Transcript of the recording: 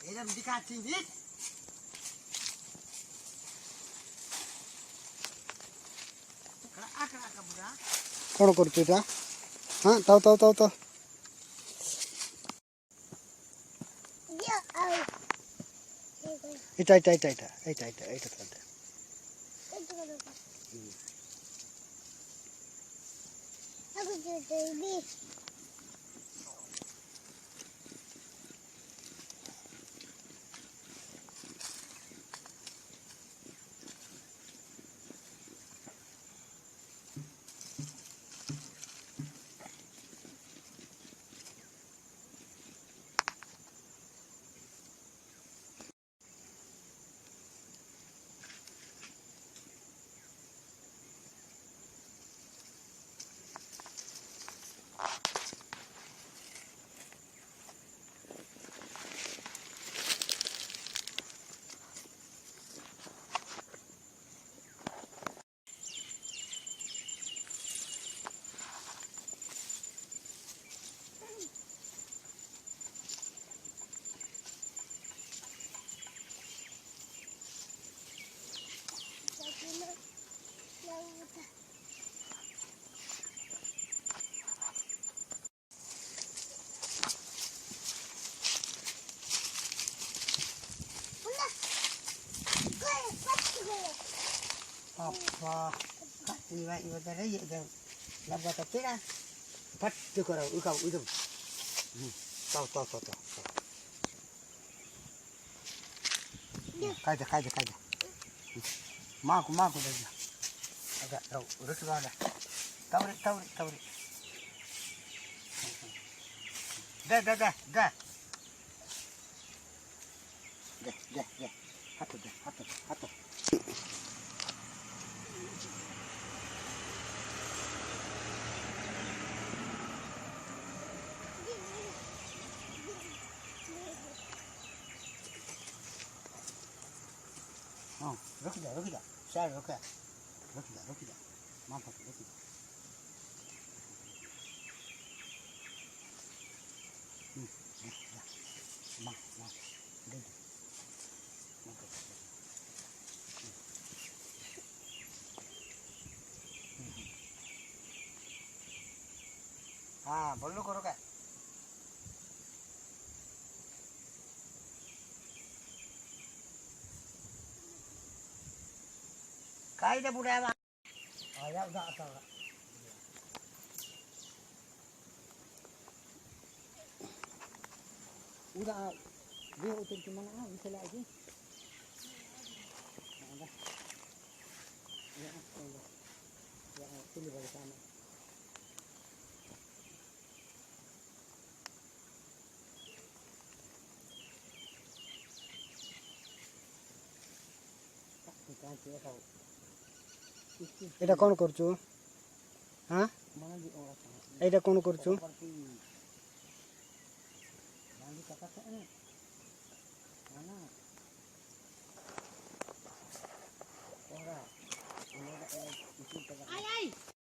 এরকম দেখাচ্ছি দিক আকা আকা বুড়া কোন করছো এটা? হ্যাঁ তাও তাও তাও তাও এটা এটা এটা এটা এটা এটা এটা এটা apa iwa iwa dari ya dan laba tapi lah pat tu kau itu tahu tahu tahu tahu kaja kaja kaja maku dah agak tahu udah sudah dah tahu dah hatu हाँ रुक जा शायद रुक जा माँ पापा रुक जा माँ दे दे हाँ बोलो करो क्या काय ते पुढे आया आता udah dia utur kemana bisa lagi ya sini balik sana এটা কোন করছো হ্যাঁ এটা কোন করছো